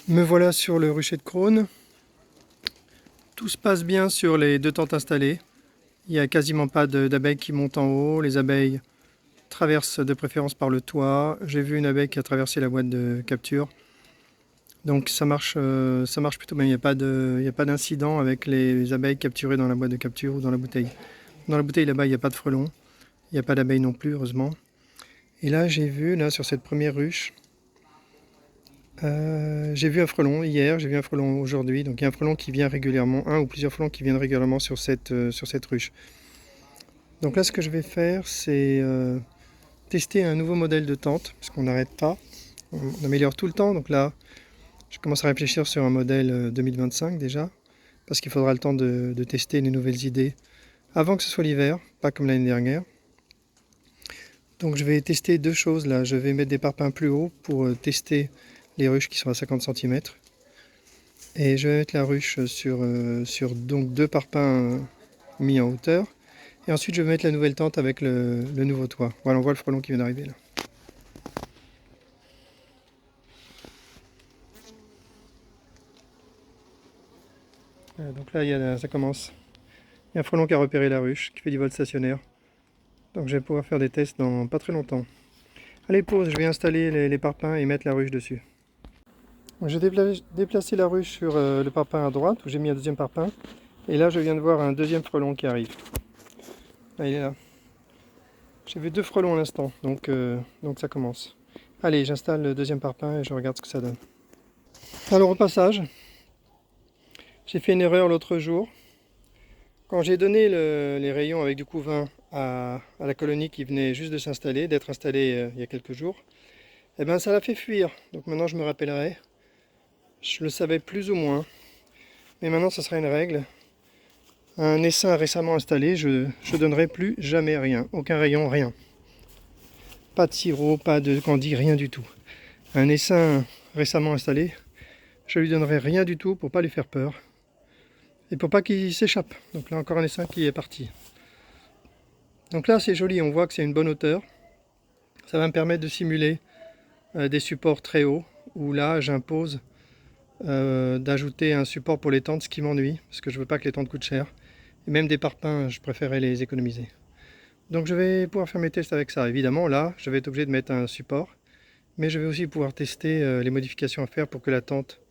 Me voilà sur le rucher de Crosne. Tout se passe bien sur les 2 tentes installées. Il n'y a quasiment pas d'abeilles qui montent en haut. Les abeilles traversent de préférence par le toit. J'ai vu une abeille qui a traversé la boîte de capture. Donc ça marche plutôt bien. Il n'y a pas d'incident avec les abeilles capturées dans la boîte de capture ou dans la bouteille. Dans la bouteille là-bas, il n'y a pas de frelons. Il n'y a pas d'abeilles non plus, heureusement. Et là, j'ai vu, là, sur cette première ruche, j'ai vu un frelon hier, j'ai vu un frelon aujourd'hui. Donc il y a un frelon qui vient régulièrement, un ou plusieurs frelons qui viennent régulièrement sur cette ruche. Donc là, ce que je vais faire, c'est tester un nouveau modèle de tente, parce qu'on n'arrête pas. On améliore tout le temps. Donc là, je commence à réfléchir sur un modèle 2025 déjà, parce qu'il faudra le temps de tester les nouvelles idées avant que ce soit l'hiver, pas comme l'année dernière. Donc je vais tester 2 choses là. Je vais mettre des parpaings plus hauts pour tester les ruches qui sont à 50 cm. Et je vais mettre la ruche sur donc 2 parpaings mis en hauteur. Et ensuite je vais mettre la nouvelle tente avec le nouveau toit. Voilà, on voit le frelon qui vient d'arriver là. Donc là, ça commence. Il y a un frelon qui a repéré la ruche, qui fait du vol stationnaire. Donc je vais pouvoir faire des tests dans pas très longtemps. Allez, pause, je vais installer les parpaings et mettre la ruche dessus. J'ai déplacé la ruche sur le parpaing à droite, où j'ai mis un deuxième parpaing. Et là, je viens de voir un deuxième frelon qui arrive. Là, il est là. J'ai vu 2 frelons à l'instant, donc ça commence. Allez, j'installe le deuxième parpaing et je regarde ce que ça donne. Alors au passage, j'ai fait une erreur l'autre jour. Quand j'ai donné les rayons avec du couvain à la colonie qui venait juste de s'installer, d'être installée il y a quelques jours, eh ben ça l'a fait fuir. Donc maintenant je me rappellerai. Je le savais plus ou moins. Mais maintenant ça sera une règle. Un essaim récemment installé, je donnerai plus jamais rien. Aucun rayon, rien. Pas de sirop, pas de candy, rien du tout. Un essaim récemment installé, je lui donnerai rien du tout pour pas lui faire peur. Et pour pas qu'il s'échappe. Donc là encore un essaim qui est parti. Donc là c'est joli, on voit que c'est une bonne hauteur. Ça va me permettre de simuler des supports très hauts. Où là j'impose d'ajouter un support pour les tentes, ce qui m'ennuie. Parce que je veux pas que les tentes coûtent cher. Et même des parpaings, je préférais les économiser. Donc je vais pouvoir faire mes tests avec ça. Évidemment là je vais être obligé de mettre un support. Mais je vais aussi pouvoir tester les modifications à faire pour que la tente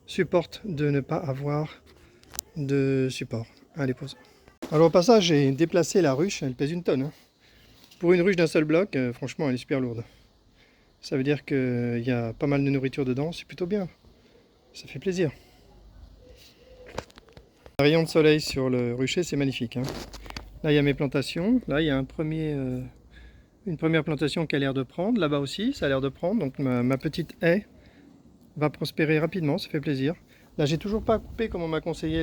supporte de ne pas avoir de support. Allez, pause. Alors au passage, j'ai déplacé la ruche, elle pèse 1 tonne. Hein. Pour une ruche d'un seul bloc, franchement, elle est super lourde. Ça veut dire qu'il y a pas mal de nourriture dedans, c'est plutôt bien. Ça fait plaisir. Un rayon de soleil sur le rucher, c'est magnifique. Hein. Là, il y a mes plantations. Là, il y a une première plantation qui a l'air de prendre. Là-bas aussi, ça a l'air de prendre. Donc ma petite haie va prospérer rapidement, ça fait plaisir. Là, j'ai toujours pas coupé comme on m'a conseillé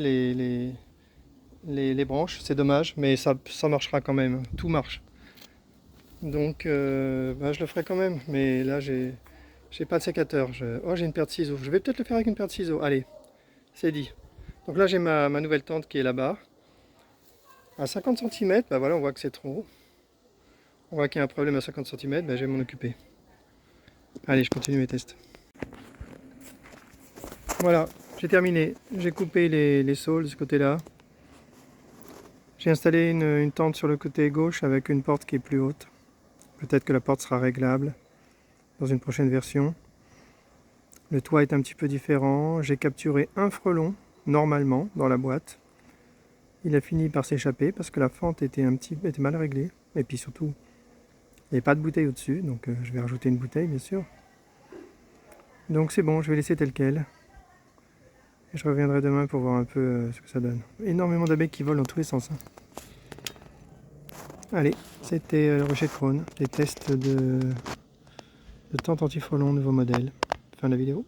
les branches, c'est dommage, mais ça marchera quand même, tout marche. Donc je le ferai quand même, mais là j'ai pas de sécateur. Oh, j'ai une paire de ciseaux, je vais peut-être le faire avec une paire de ciseaux, allez, c'est dit. Donc là j'ai ma nouvelle tente qui est là-bas, à 50 cm, bah voilà, on voit que c'est trop. On voit qu'il y a un problème à 50 cm, bah, je vais m'en occuper. Allez, je continue mes tests. Voilà, j'ai terminé. J'ai coupé les saules de ce côté-là. J'ai installé une tente sur le côté gauche avec une porte qui est plus haute. Peut-être que la porte sera réglable dans une prochaine version. Le toit est un petit peu différent. J'ai capturé un frelon, normalement, dans la boîte. Il a fini par s'échapper parce que la fente était mal réglée. Et puis surtout, il n'y avait pas de bouteille au-dessus. Donc je vais rajouter une bouteille, bien sûr. Donc c'est bon, je vais laisser tel quel. Et je reviendrai demain pour voir un peu ce que ça donne. Énormément d'abeilles qui volent dans tous les sens. Hein. Allez, c'était le rucher de Crosne, les tests de tente anti-frelon nouveau modèle. Fin de la vidéo.